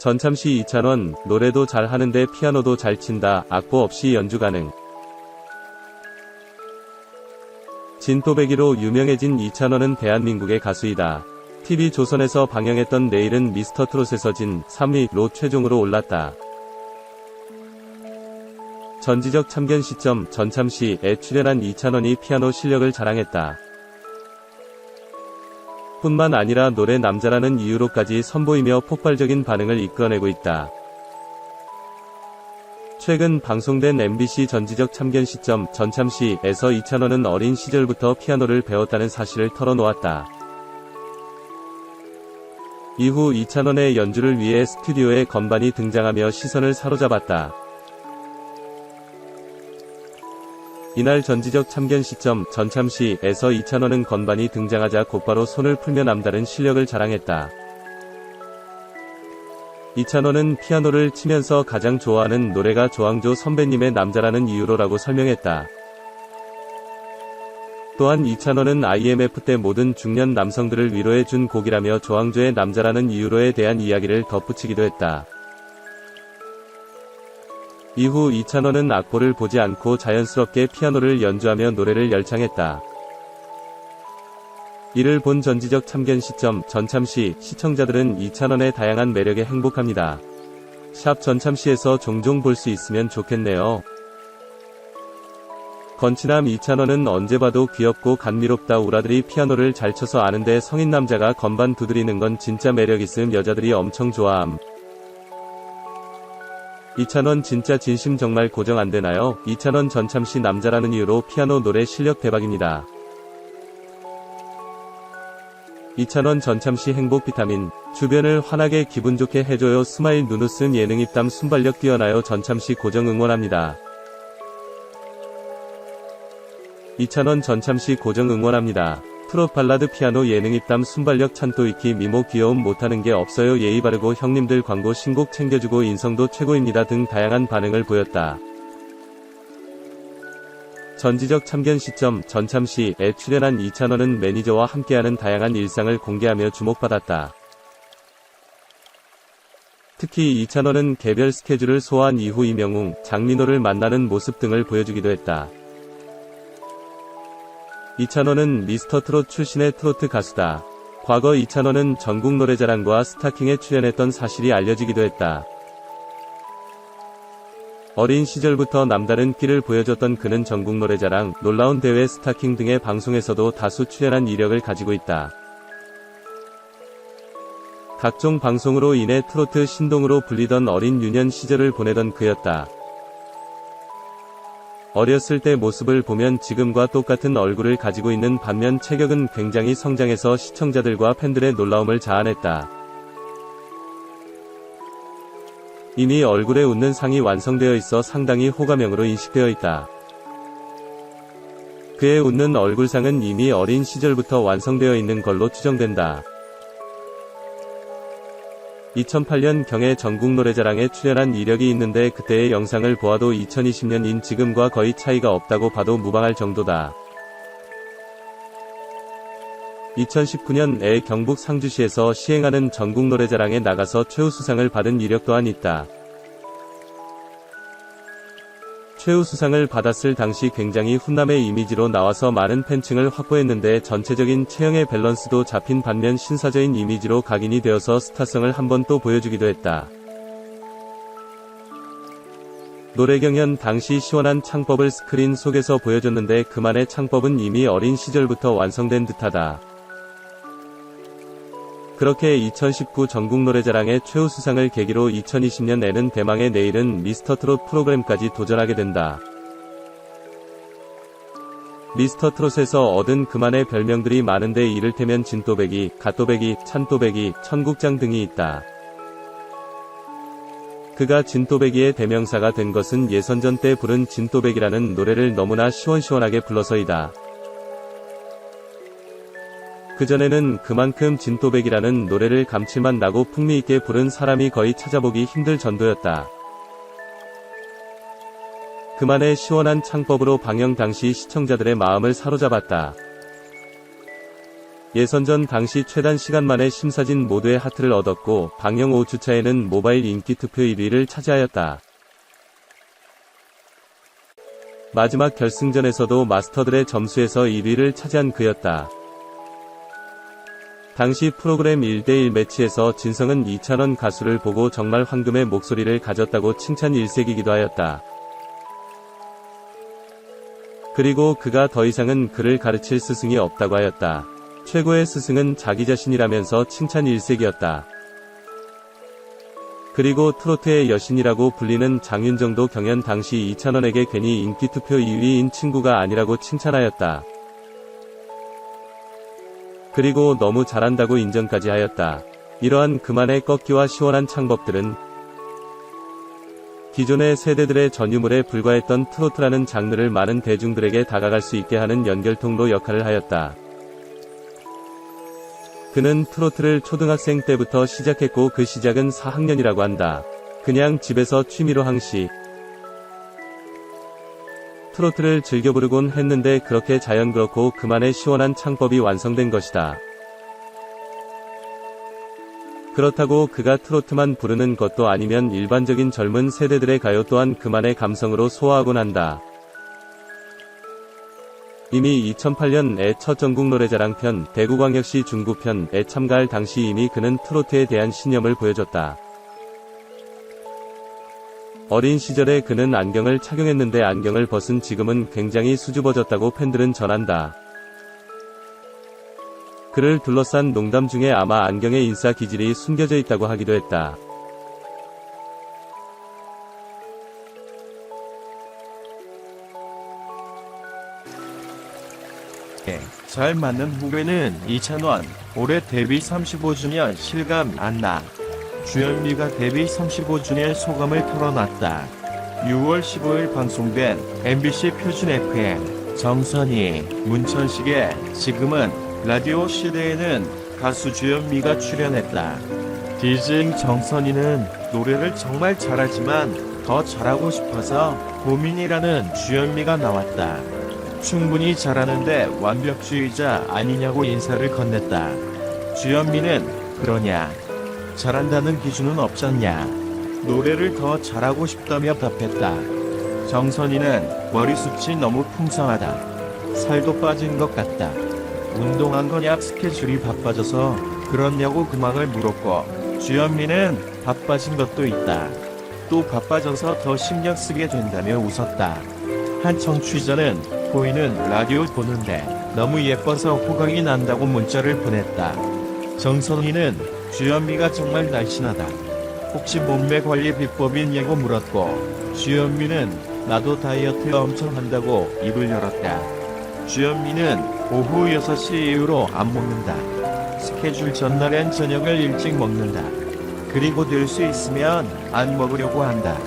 전참시 이찬원, 노래도 잘하는데 피아노도 잘 친다. 악보 없이 연주 가능. 진또배기로 유명해진 이찬원은 대한민국의 가수이다. TV조선에서 방영했던 내일은 미스터트롯에서 진 3위로 최종으로 올랐다. 전지적 참견 시점 전참시에 출연한 이찬원이 피아노 실력을 자랑했다. 뿐만 아니라 노래 남자라는 이유로까지 선보이며 폭발적인 반응을 이끌어내고 있다. 최근 방송된 MBC 전지적 참견 시점 전참시에서 이찬원은 어린 시절부터 피아노를 배웠다는 사실을 털어놓았다. 이후 이찬원의 연주를 위해 스튜디오에 건반이 등장하며 시선을 사로잡았다. 이날 전지적 참견 시점 전참시에서 이찬원은 건반이 등장하자 곧바로 손을 풀며 남다른 실력을 자랑했다. 이찬원은 피아노를 치면서 가장 좋아하는 노래가 조항조 선배님의 남자라는 이유로라고 설명했다. 또한 이찬원은 IMF 때 모든 중년 남성들을 위로해준 곡이라며 조항조의 남자라는 이유로에 대한 이야기를 덧붙이기도 했다. 이후 이찬원은 악보를 보지 않고 자연스럽게 피아노를 연주하며 노래를 열창했다. 이를 본 전지적 참견 시점 전참시 시청자들은 이찬원의 다양한 매력에 행복합니다. 샵 전참시에서 종종 볼 수 있으면 좋겠네요. 건치남 이찬원은 언제 봐도 귀엽고 감미롭다. 우라들이 피아노를 잘 쳐서 아는데 성인 남자가 건반 두드리는 건 진짜 매력 있음. 여자들이 엄청 좋아함. 이찬원 진짜 진심 정말 고정 안되나요? 이찬원 전참시 남자라는 이유로 피아노 노래 실력 대박입니다. 이찬원 전참시 행복 비타민. 주변을 환하게 기분 좋게 해줘요. 스마일 눈웃음 예능 입담 순발력 뛰어나요. 전참시 고정 응원합니다. 이찬원 전참시 고정 응원합니다. 트롯 발라드 피아노 예능 입담 순발력 찬또 익히 미모 귀여움 못하는 게 없어요. 예의 바르고 형님들 광고 신곡 챙겨주고 인성도 최고입니다 등 다양한 반응을 보였다. 전지적 참견 시점 전참시에 출연한 이찬원은 매니저와 함께하는 다양한 일상을 공개하며 주목받았다. 특히 이찬원은 개별 스케줄을 소화한 이후 이명웅, 장민호를 만나는 모습 등을 보여주기도 했다. 이찬원은 미스터트롯 출신의 트로트 가수다. 과거 이찬원은 전국노래자랑과 스타킹에 출연했던 사실이 알려지기도 했다. 어린 시절부터 남다른 끼를 보여줬던 그는 전국노래자랑, 놀라운 대회 스타킹 등의 방송에서도 다수 출연한 이력을 가지고 있다. 각종 방송으로 인해 트로트 신동으로 불리던 어린 유년 시절을 보내던 그였다. 어렸을 때 모습을 보면 지금과 똑같은 얼굴을 가지고 있는 반면 체격은 굉장히 성장해서 시청자들과 팬들의 놀라움을 자아냈다. 이미 얼굴에 웃는 상이 완성되어 있어 상당히 호감형으로 인식되어 있다. 그의 웃는 얼굴상은 이미 어린 시절부터 완성되어 있는 걸로 추정된다. 2008년경에 전국노래자랑에 출연한 이력이 있는데 그때의 영상을 보아도 2020년인 지금과 거의 차이가 없다고 봐도 무방할 정도다. 2019년에 경북 상주시에서 시행하는 전국노래자랑에 나가서 최우수상을 받은 이력 또한 있다. 최우수상을 받았을 당시 굉장히 훈남의 이미지로 나와서 많은 팬층을 확보했는데 전체적인 체형의 밸런스도 잡힌 반면 신사적인 이미지로 각인이 되어서 스타성을 한 번 또 보여주기도 했다. 노래 경연 당시 시원한 창법을 스크린 속에서 보여줬는데 그만의 창법은 이미 어린 시절부터 완성된 듯하다. 그렇게 2019 전국노래자랑의 최우수상을 계기로 2020년에는 대망의 내일은 미스터트롯 프로그램까지 도전하게 된다. 미스터트롯에서 얻은 그만의 별명들이 많은데 이를테면 진또배기, 갓또배기, 찬또배기, 천국장 등이 있다. 그가 진또배기의 대명사가 된 것은 예선전 때 부른 진또배기라는 노래를 너무나 시원시원하게 불러서이다. 그전에는 그만큼 진또배기라는 노래를 감칠맛 나고 풍미있게 부른 사람이 거의 찾아보기 힘들 정도였다. 그만의 시원한 창법으로 방영 당시 시청자들의 마음을 사로잡았다. 예선전 당시 최단 시간 만에 심사진 모두의 하트를 얻었고 방영 5주차에는 모바일 인기투표 1위를 차지하였다. 마지막 결승전에서도 마스터들의 점수에서 1위를 차지한 그였다. 당시 프로그램 1대1 매치에서 진성은 이찬원 가수를 보고 정말 황금의 목소리를 가졌다고 칭찬 일색이기도 하였다. 그리고 그가 더 이상은 그를 가르칠 스승이 없다고 하였다. 최고의 스승은 자기 자신이라면서 칭찬 일색이었다. 그리고 트로트의 여신이라고 불리는 장윤정도 경연 당시 이찬원에게 괜히 인기투표 2위인 친구가 아니라고 칭찬하였다. 그리고 너무 잘한다고 인정까지 하였다. 이러한 그만의 꺾기와 시원한 창법들은 기존의 세대들의 전유물에 불과했던 트로트라는 장르를 많은 대중들에게 다가갈 수 있게 하는 연결통로 역할을 하였다. 그는 트로트를 초등학생 때부터 시작했고 그 시작은 4학년이라고 한다. 그냥 집에서 취미로 항시 트로트를 즐겨 부르곤 했는데 그렇게 자연그렇고 그만의 시원한 창법이 완성된 것이다. 그렇다고 그가 트로트만 부르는 것도 아니면 일반적인 젊은 세대들의 가요 또한 그만의 감성으로 소화하곤 한다. 이미 2008년에 첫 전국 노래자랑 편, 대구광역시 중구편에 참가할 당시 이미 그는 트로트에 대한 신념을 보여줬다. 어린 시절에 그는 안경을 착용했는데 안경을 벗은 지금은 굉장히 수줍어졌다고 팬들은 전한다. 그를 둘러싼 농담 중에 아마 안경에 인싸 기질이 숨겨져 있다고 하기도 했다. 잘 맞는 후배는 이찬원. 올해 데뷔 35주년 실감 안 나. 주현미가 데뷔 35주년 소감을 털어놨다. 6월 15일 방송된 MBC 표준 FM 정선희, 문천식의 지금은 라디오 시대에는 가수 주현미가 출연했다. DJ 정선희는 노래를 정말 잘하지만 더 잘하고 싶어서 고민이라는 주현미가 나왔다. 충분히 잘하는데 완벽주의자 아니냐고 인사를 건넸다. 주현미는 그러냐? 잘한다는 기준은 없잖냐? 노래를 더 잘하고 싶다며 답했다. 정선희는 머리숱이 너무 풍성하다. 살도 빠진 것 같다. 운동한 거냐 스케줄이 바빠져서 그렇냐고 그망을 물었고 주현미는 바빠진 것도 있다. 또 바빠져서 더 신경 쓰게 된다며 웃었다. 한 청취자는 보이는 라디오 보는데 너무 예뻐서 호강이 난다고 문자를 보냈다. 정선희는 주현미가 정말 날씬하다. 혹시 몸매 관리 비법이냐고 물었고 주현미는 나도 다이어트 엄청 한다고 입을 열었다. 주현미는 오후 6시 이후로 안 먹는다. 스케줄 전날엔 저녁을 일찍 먹는다. 그리고 될 수 있으면 안 먹으려고 한다.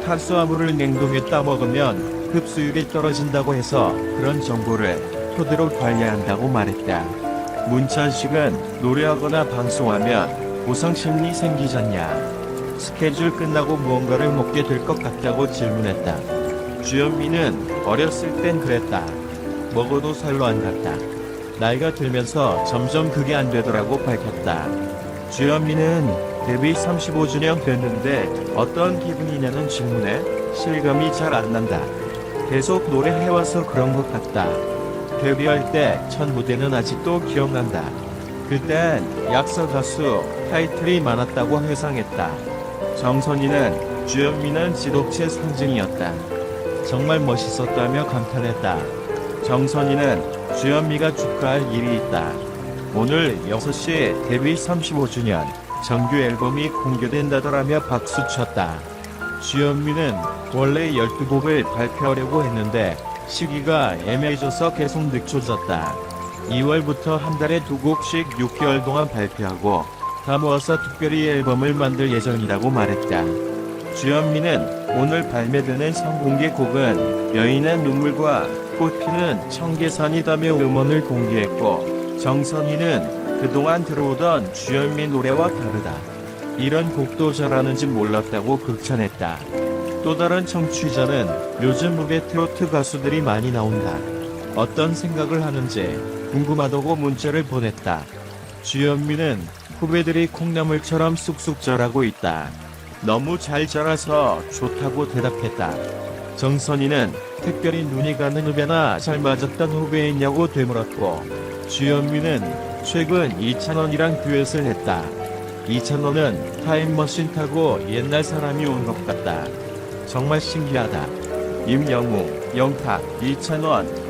탄수화물을 냉동에 따먹으면 흡수율이 떨어진다고 해서 그런 정보를 토대로 관리한다고 말했다. 문천식은 노래하거나 방송하면 보상심리 생기잖냐. 스케줄 끝나고 무언가를 먹게 될 것 같다고 질문했다. 주현미는 어렸을 땐 그랬다. 먹어도 살로 안 갔다. 나이가 들면서 점점 그게 안 되더라고 밝혔다. 주현미는 데뷔 35주년 됐는데 어떤 기분이냐는 질문에 실감이 잘 안 난다. 계속 노래해와서 그런 것 같다. 데뷔할 때 첫 무대는 아직도 기억난다. 그땐 약서 가수 타이틀이 많았다고 회상했다. 정선희는 주현미는 지독체 상징이었다. 정말 멋있었다며 감탄했다. 정선희는 주현미가 축하할 일이 있다. 오늘 6시에 데뷔 35주년 정규 앨범이 공개된다더라며 박수쳤다. 주현미는 원래 12곡을 발표하려고 했는데 시기가 애매해져서 계속 늦춰졌다. 2월부터 한 달에 2곡씩 6개월 동안 발표하고 다 모아서 특별히 앨범을 만들 예정이라고 말했다. 주현미는 오늘 발매되는 선공개곡은 여인의 눈물과 꽃피는 청계산이다며 음원을 공개했고 정선희는 그동안 들어오던 주현미 노래와 다르다. 이런 곡도 잘하는지 몰랐다고 극찬했다. 또 다른 청취자는 요즘 무대 트로트 가수들이 많이 나온다. 어떤 생각을 하는지 궁금하다고 문자를 보냈다. 주현미는 후배들이 콩나물처럼 쑥쑥 자라고 있다. 너무 잘 자라서 좋다고 대답했다. 정선이는 특별히 눈이 가는 후배나 잘 맞았던 후배 있냐고 되물었고, 주현미는 최근 이찬원이랑 듀엣을 했다. 이찬원은 타임머신 타고 옛날 사람이 온 것 같다. 정말 신기하다. 임영웅, 영탁, 이찬원,